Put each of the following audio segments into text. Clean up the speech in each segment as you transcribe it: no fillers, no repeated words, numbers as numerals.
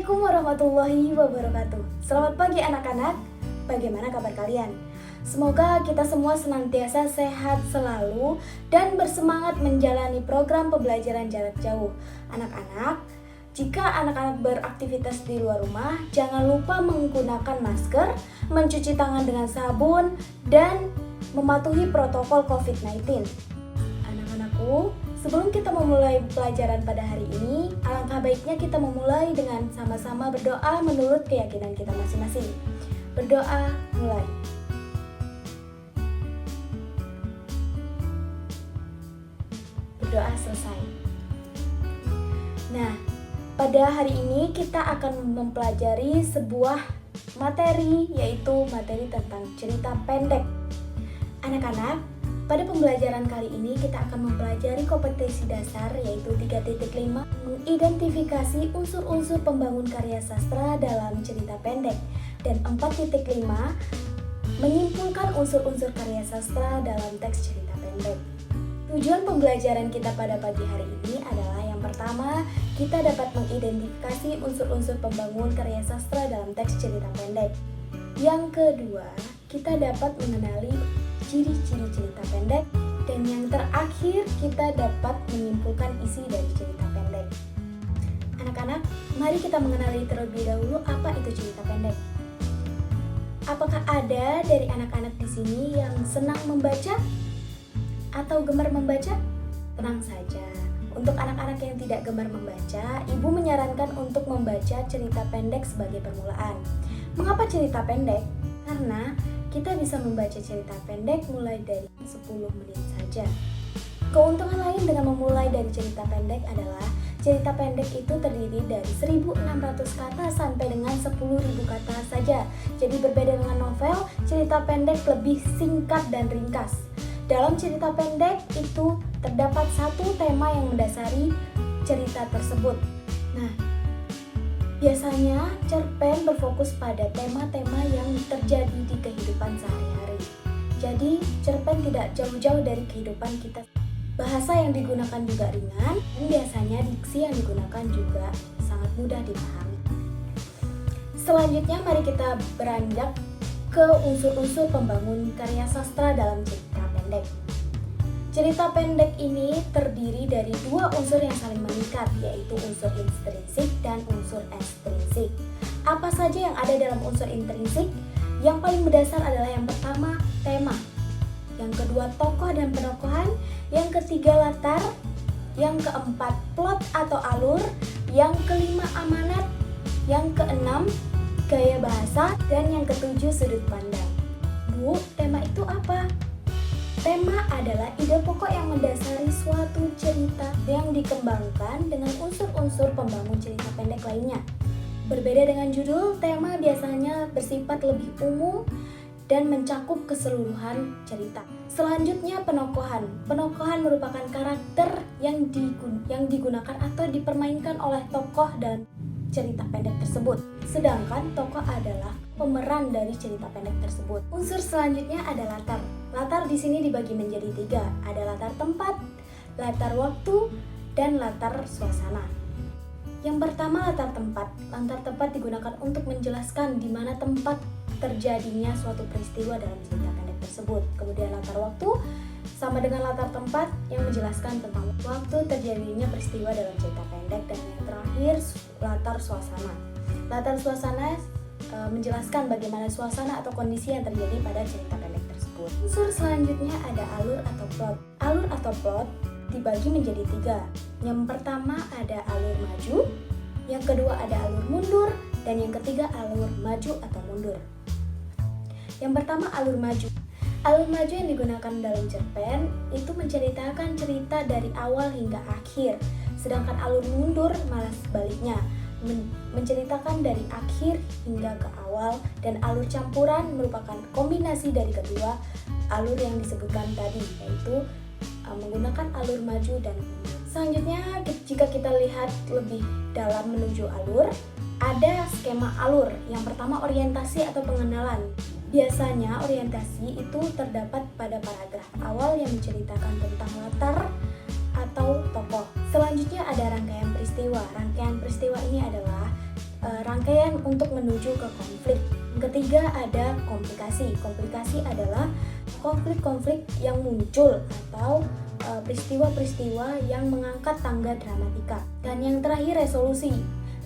Assalamualaikum warahmatullahi wabarakatuh. Selamat pagi anak-anak, bagaimana kabar kalian? Semoga kita semua senantiasa sehat selalu dan bersemangat menjalani program pembelajaran jarak jauh. Anak-anak, jika anak-anak beraktivitas di luar rumah, jangan lupa menggunakan masker, mencuci tangan dengan sabun, dan mematuhi protokol COVID-19. Anak-anakku, sebelum kita memulai pelajaran pada hari ini, alangkah baiknya kita memulai dengan sama-sama berdoa menurut keyakinan kita masing-masing. Berdoa, mulai. Berdoa selesai. Nah, pada hari ini kita akan mempelajari sebuah materi, yaitu materi tentang cerita pendek. Anak-anak, pada pembelajaran kali ini kita akan mempelajari kompetensi dasar, yaitu 3.5 mengidentifikasi unsur-unsur pembangun karya sastra dalam cerita pendek, dan 4.5 menyimpulkan unsur-unsur karya sastra dalam teks cerita pendek. Tujuan pembelajaran kita pada pagi hari ini adalah yang pertama, kita dapat mengidentifikasi unsur-unsur pembangun karya sastra dalam teks cerita pendek. Yang kedua, kita dapat mengenali ciri-ciri cerita pendek, dan yang terakhir kita dapat menyimpulkan isi dari cerita pendek. Anak-anak, mari kita mengenali terlebih dahulu apa itu cerita pendek. Apakah ada dari anak-anak di sini yang senang membaca atau gemar membaca? Tenang saja. Untuk anak-anak yang tidak gemar membaca, Ibu menyarankan untuk membaca cerita pendek sebagai permulaan. Mengapa cerita pendek? Karena kita bisa membaca cerita pendek mulai dari 10 menit saja. Keuntungan lain dengan memulai dari cerita pendek adalah cerita pendek itu terdiri dari 1.600 kata sampai dengan 10.000 kata saja. Jadi berbeda dengan novel, cerita pendek lebih singkat dan ringkas. Dalam cerita pendek itu terdapat satu tema yang mendasari cerita tersebut. Nah, biasanya cerpen berfokus pada tema-tema yang terjadi di kehidupan sehari-hari. Jadi, cerpen tidak jauh-jauh dari kehidupan kita. Bahasa yang digunakan juga ringan, dan biasanya diksi yang digunakan juga sangat mudah dipahami. Selanjutnya, mari kita beranjak ke unsur-unsur pembangun karya sastra dalam cerita pendek. Cerita pendek ini terdiri dari dua unsur yang saling mengikat, yaitu unsur intrinsik dan unsur ekstrinsik. Apa saja yang ada dalam unsur intrinsik? Yang paling mendasar adalah yang pertama, tema. Yang kedua, tokoh dan penokohan. Yang ketiga, latar. Yang keempat, plot atau alur. Yang kelima, amanat. Yang keenam, gaya bahasa. Dan yang ketujuh, sudut pandang. Bu, tema itu apa? Tema adalah ide pokok yang mendasari suatu cerita yang dikembangkan dengan unsur-unsur pembangun cerita pendek lainnya. Berbeda dengan judul, tema biasanya bersifat lebih umum dan mencakup keseluruhan cerita. Selanjutnya, penokohan. Penokohan merupakan karakter yang digunakan atau dipermainkan oleh tokoh dan cerita pendek tersebut. Sedangkan tokoh adalah pemeran dari cerita pendek tersebut. Unsur selanjutnya ada latar. Latar di sini dibagi menjadi 3. Ada latar tempat, latar waktu, dan latar suasana. Yang pertama, latar tempat. Latar tempat digunakan untuk menjelaskan di mana tempat terjadinya suatu peristiwa dalam cerita pendek tersebut. Kemudian latar waktu sama dengan latar tempat yang menjelaskan tentang waktu terjadinya peristiwa dalam cerita pendek. Dan yang terakhir, latar suasana. Latar suasana menjelaskan bagaimana suasana atau kondisi yang terjadi pada cerita pendek tersebut. Unsur selanjutnya ada alur atau plot. Alur atau plot dibagi menjadi 3. Yang pertama ada alur maju, yang kedua ada alur mundur, dan yang ketiga alur maju atau mundur. Yang pertama, alur maju. Alur maju yang digunakan dalam cerpen itu menceritakan cerita dari awal hingga akhir. Sedangkan alur mundur malah sebaliknya, menceritakan dari akhir hingga ke awal, dan alur campuran merupakan kombinasi dari kedua alur yang disebutkan tadi, yaitu menggunakan alur maju dan mundur. Selanjutnya, jika kita lihat lebih dalam menuju alur, ada skema alur. Yang pertama, orientasi atau pengenalan. Biasanya orientasi itu terdapat pada paragraf awal yang menceritakan tentang latar atau tokoh. Selanjutnya ada rangkaian peristiwa. Rangkaian peristiwa ini adalah rangkaian untuk menuju ke konflik. Yang ketiga ada komplikasi. Komplikasi adalah konflik-konflik yang muncul atau peristiwa-peristiwa yang mengangkat tangga dramatika. Dan yang terakhir resolusi.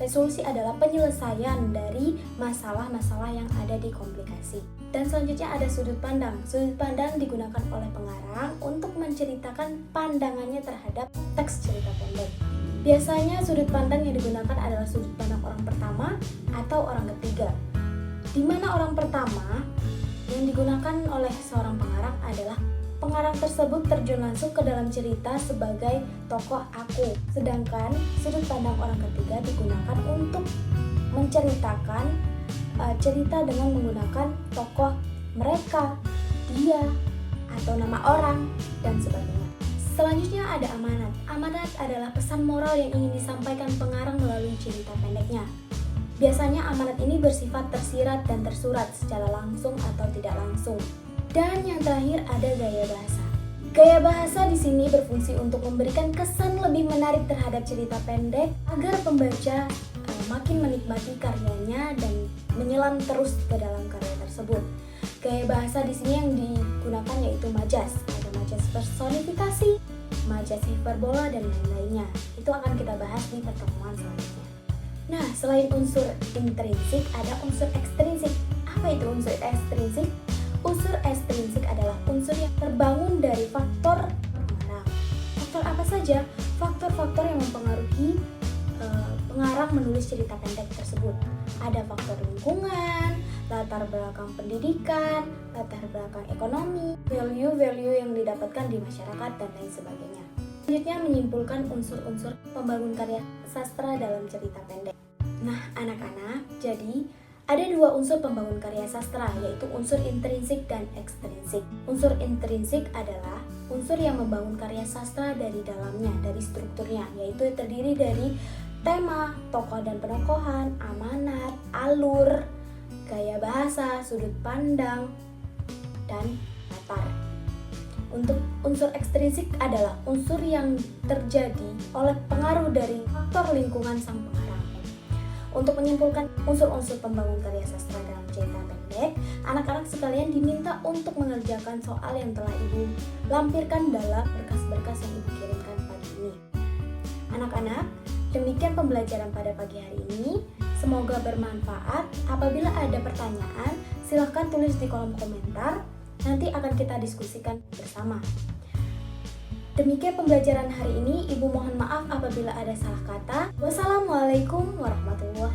Resolusi adalah penyelesaian dari masalah-masalah yang ada di komplikasi. Dan selanjutnya ada sudut pandang. Sudut pandang digunakan oleh pengarang untuk menceritakan pandangannya terhadap teks cerita pendek. Biasanya sudut pandang yang digunakan adalah sudut pandang orang pertama atau orang ketiga. Di mana orang pertama yang digunakan oleh seorang pengarang adalah pengarang tersebut terjun langsung ke dalam cerita sebagai tokoh aku. Sedangkan sudut pandang orang ketiga digunakan untuk menceritakan cerita dengan menggunakan tokoh mereka, dia, atau nama orang, dan sebagainya. Selanjutnya ada amanat. Amanat adalah pesan moral yang ingin disampaikan pengarang melalui cerita pendeknya. Biasanya amanat ini bersifat tersirat dan tersurat secara langsung atau tidak langsung. Dan yang terakhir ada gaya bahasa. Gaya bahasa di sini berfungsi untuk memberikan kesan lebih menarik terhadap cerita pendek agar pembaca makin menikmati karyanya dan menyelam terus ke dalam karya tersebut. Gaya bahasa di sini yang digunakan yaitu majas. Ada majas personifikasi, majas hiperbola, dan lain-lainnya. Itu akan kita bahas di pertemuan selanjutnya. Nah, selain unsur intrinsik, ada unsur ekstrinsik. Apa itu unsur ekstrinsik? Unsur ekstrinsik adalah unsur yang terbangun dari faktor pengarang. Faktor apa saja? Faktor-faktor yang mempengaruhi pengarang menulis cerita pendek tersebut. Ada faktor lingkungan, latar belakang pendidikan, latar belakang ekonomi, value-value yang didapatkan di masyarakat, dan lain sebagainya. Selanjutnya menyimpulkan unsur-unsur pembangun karya sastra dalam cerita pendek. Nah, anak-anak, jadi ada dua unsur pembangun karya sastra, yaitu unsur intrinsik dan ekstrinsik. Unsur intrinsik adalah unsur yang membangun karya sastra dari dalamnya, dari strukturnya, yaitu terdiri dari tema, tokoh dan penokohan, amanat, alur, gaya bahasa, sudut pandang, dan latar. Untuk unsur ekstrinsik adalah unsur yang terjadi oleh pengaruh dari faktor lingkungan sang pengarang. Untuk menyimpulkan unsur-unsur pembangun karya sastra dalam cerita pendek, anak-anak sekalian diminta untuk mengerjakan soal yang telah Ibu lampirkan dalam berkas-berkas yang Ibu kirimkan pagi ini. Anak-anak, demikian pembelajaran pada pagi hari ini. Semoga bermanfaat. Apabila ada pertanyaan, silahkan tulis di kolom komentar. Nanti akan kita diskusikan bersama. Demikian pembelajaran hari ini. Ibu mohon maaf apabila ada salah kata. Wassalamualaikum warahmatullahi wabarakatuh.